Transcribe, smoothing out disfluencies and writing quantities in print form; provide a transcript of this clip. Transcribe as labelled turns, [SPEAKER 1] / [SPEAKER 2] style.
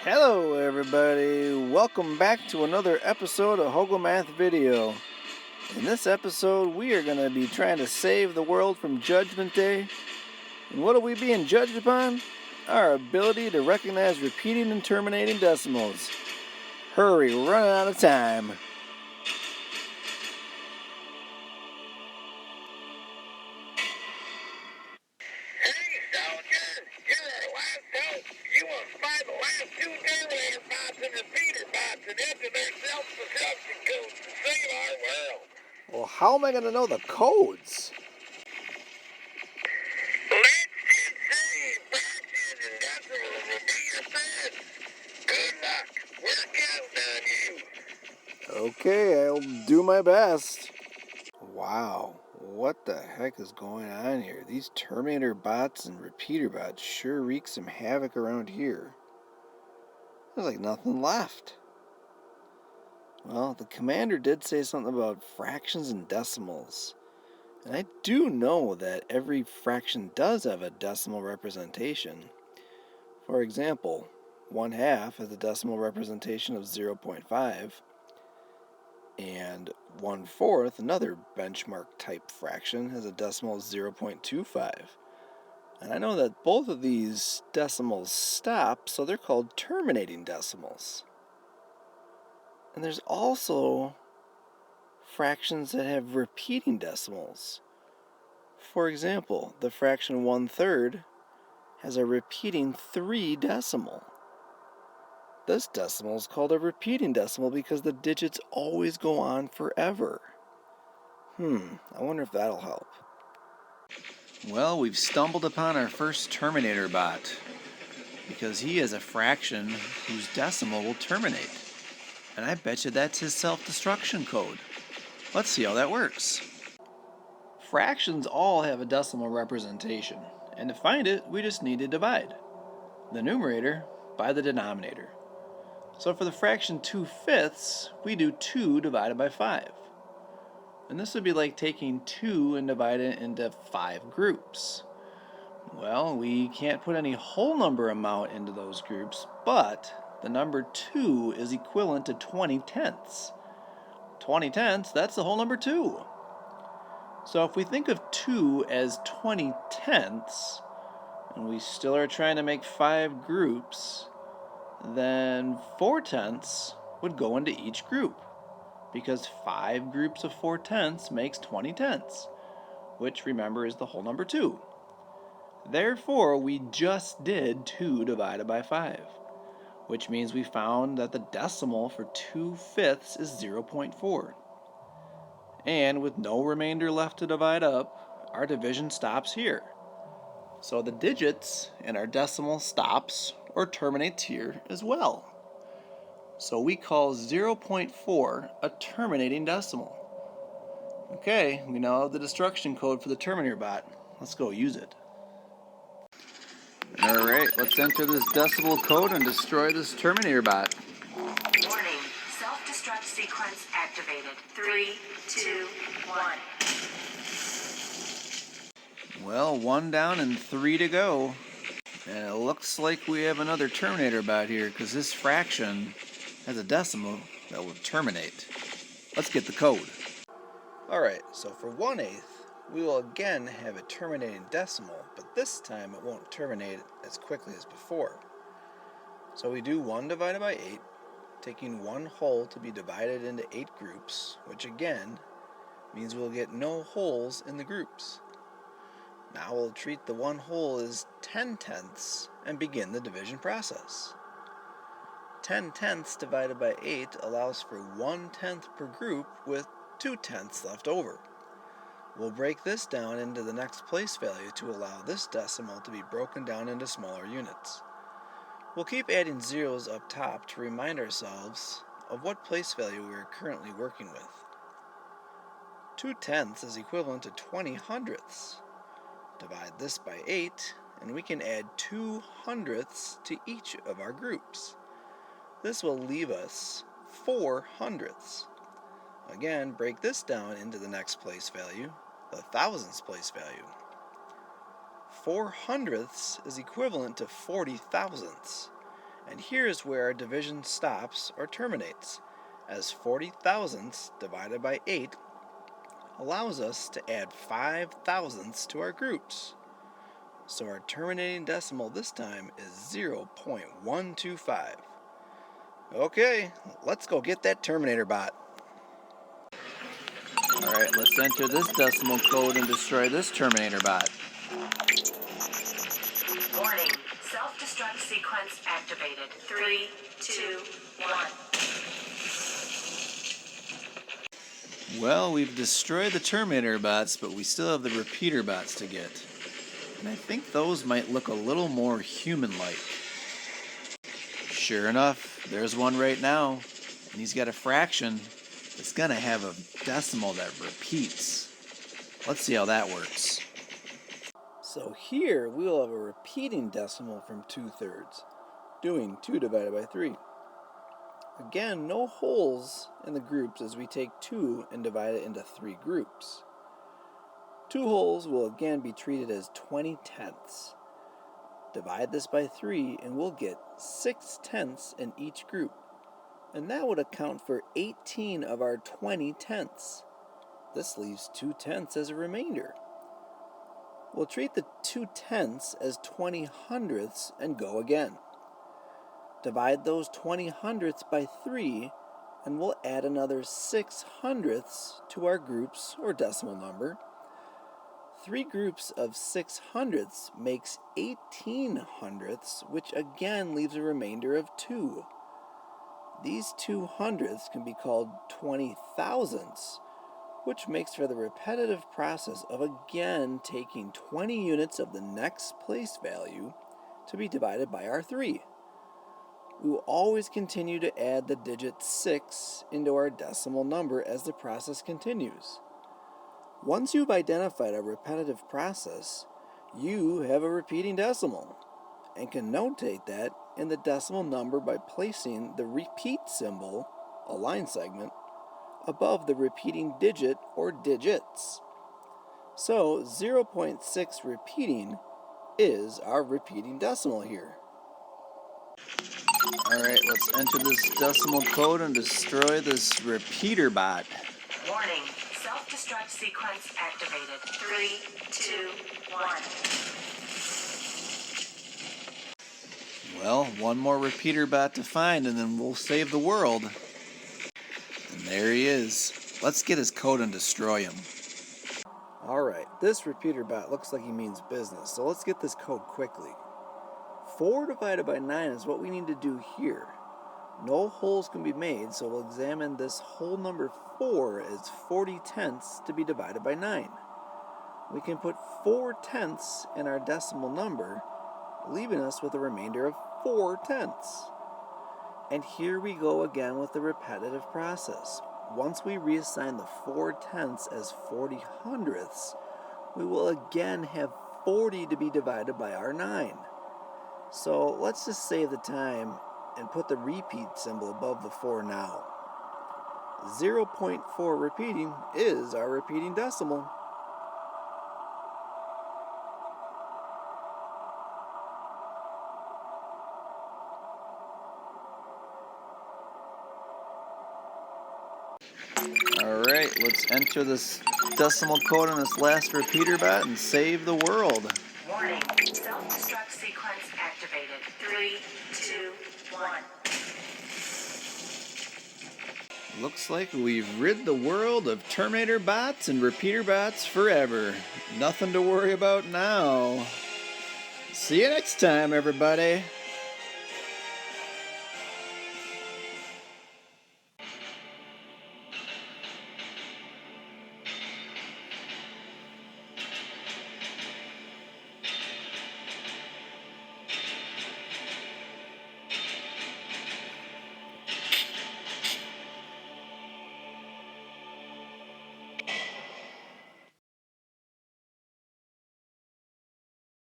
[SPEAKER 1] Hello everybody, welcome back to another episode of HaugoMATH video. In this episode we are going to be trying to save the world from Judgment Day. And what are we being judged upon? Our ability to recognize repeating and terminating decimals. Hurry, we're running out of time.
[SPEAKER 2] You will find the last two terminator bots and repeater bots and enter their self-destruction codes to save our world.
[SPEAKER 1] Well, how am I going to know the codes?
[SPEAKER 2] Let's just say fractions and decimals will be your friends. Good luck. We're counting on you.
[SPEAKER 1] Okay, I'll do my best. Wow, what the heck is going on here? These Terminator bots and repeater bots sure wreak some havoc around here. There's like nothing left. Well, the commander did say something about fractions and decimals. And I do know that every fraction does have a decimal representation. For example, 1/2 has a decimal representation of 0.5. And 1/4, another benchmark type fraction, has a decimal of 0.25. And I know that both of these decimals stop, so they're called terminating decimals. And there's also fractions that have repeating decimals. For example, the fraction 1/3 has a repeating 3 decimal. This decimal is called a repeating decimal because the digits always go on forever. I wonder if that'll help. Well, we've stumbled upon our first Terminator bot because he has a fraction whose decimal will terminate. And I bet you that's his self-destruction code. Let's see how that works. Fractions all have a decimal representation, and to find it, we just need to divide the numerator by the denominator. So for the fraction 2/5, we do 2 divided by 5. And this would be like taking 2 and dividing it into 5 groups. Well, we can't put any whole number amount into those groups, but the number 2 is equivalent to 20/10. 20/10, that's the whole number 2. So if we think of 2 as 20/10, and we still are trying to make 5 groups, then 4/10 would go into each group, because 5 groups of 4/10 makes 20/10, which, remember, is the whole number 2. Therefore, we just did 2 divided by 5, which means we found that the decimal for 2/5 is 0.4. And with no remainder left to divide up, our division stops here. So the digits in our decimal stops or terminates here as well. So we call 0.4 a terminating decimal. Okay, we now have the destruction code for the Terminator bot. Let's go use it. Alright, let's enter this decimal code and destroy this Terminator bot.
[SPEAKER 3] Warning, self-destruct sequence activated. 3, 2, 1.
[SPEAKER 1] Well, 1 down and 3 to go. And it looks like we have another Terminator bot here because this fraction has a decimal that will terminate. Let's get the code. Alright, so for 1/8, we will again have a terminating decimal, but this time it won't terminate as quickly as before. So we do 1 divided by 8, taking 1 whole to be divided into 8 groups, which again means we'll get no wholes in the groups. Now we'll treat the 1 whole as 10/10 and begin the division process. 10/10 divided by 8 allows for 1/10 per group with 2/10 left over. We'll break this down into the next place value to allow this decimal to be broken down into smaller units. We'll keep adding zeros up top to remind ourselves of what place value we are currently working with. 2/10 is equivalent to 20/100. Divide this by 8, and we can add 2/100 to each of our groups. This will leave us 4/100. Again, break this down into the next place value, the thousandths place value. 4/100 is equivalent to 40 thousandths, And here's where our division stops or terminates, as 40 thousandths divided by 8 allows us to add 5 thousandths to our groups. So our terminating decimal this time is 0.125. Okay, let's go get that Terminator bot. Alright, let's enter this decimal code and destroy this Terminator bot.
[SPEAKER 3] Warning, self-destruct sequence activated. 3, 2, 1.
[SPEAKER 1] Well, we've destroyed the Terminator bots, but we still have the repeater bots to get. And I think those might look a little more human-like. Sure enough, there's one right now, and he's got a fraction that's gonna have a decimal that repeats. Let's see how that works. So here we will have a repeating decimal from 2/3, doing 2 divided by 3. Again, no holes in the groups as we take 2 and divide it into 3 groups. 2 holes will again be treated as 20/10ths. Divide this by 3 and we'll get 6/10ths in each group. And that would account for 18 of our 20/10ths. This leaves 2/10ths as a remainder. We'll treat the 2/10ths as 20/100ths and go again. Divide those 20/100ths by 3 and we'll add another 6/100ths to our groups or decimal number. 3 groups of 6/100ths makes 18/100ths, which again leaves a remainder of 2. These 2/100ths can be called 20,000ths, which makes for the repetitive process of again taking 20 units of the next place value to be divided by our 3. We will always continue to add the digit 6 into our decimal number as the process continues. Once you've identified a repetitive process, you have a repeating decimal and can notate that in the decimal number by placing the repeat symbol, a line segment, above the repeating digit or digits. So 0.6 repeating is our repeating decimal here. Alright, let's enter this decimal code and destroy this repeater bot.
[SPEAKER 3] Warning, self-destruct sequence activated. 3, 2, 1.
[SPEAKER 1] Well, one more repeater bot to find and then we'll save the world. And there he is. Let's get his code and destroy him. Alright, this repeater bot looks like he means business, so let's get this code quickly. 4 divided by 9 is what we need to do here. No holes can be made, so we'll examine this whole number 4 as 40/10ths to be divided by 9. We can put 4/10ths in our decimal number, leaving us with a remainder of 4/10ths. And here we go again with the repetitive process. Once we reassign the 4/10ths as 40/100ths, we will again have 40 to be divided by our 9. So let's just save the time and put the repeat symbol above the 4 now. 0.4 repeating is our repeating decimal. Alright, let's enter this decimal code on this last repeater bot and save the world.
[SPEAKER 3] Warning, self-destruct sequence activated. 3, 2, 1.
[SPEAKER 1] Looks like we've rid the world of Terminator bots and repeater bots forever. Nothing to worry about now. See you next time, everybody.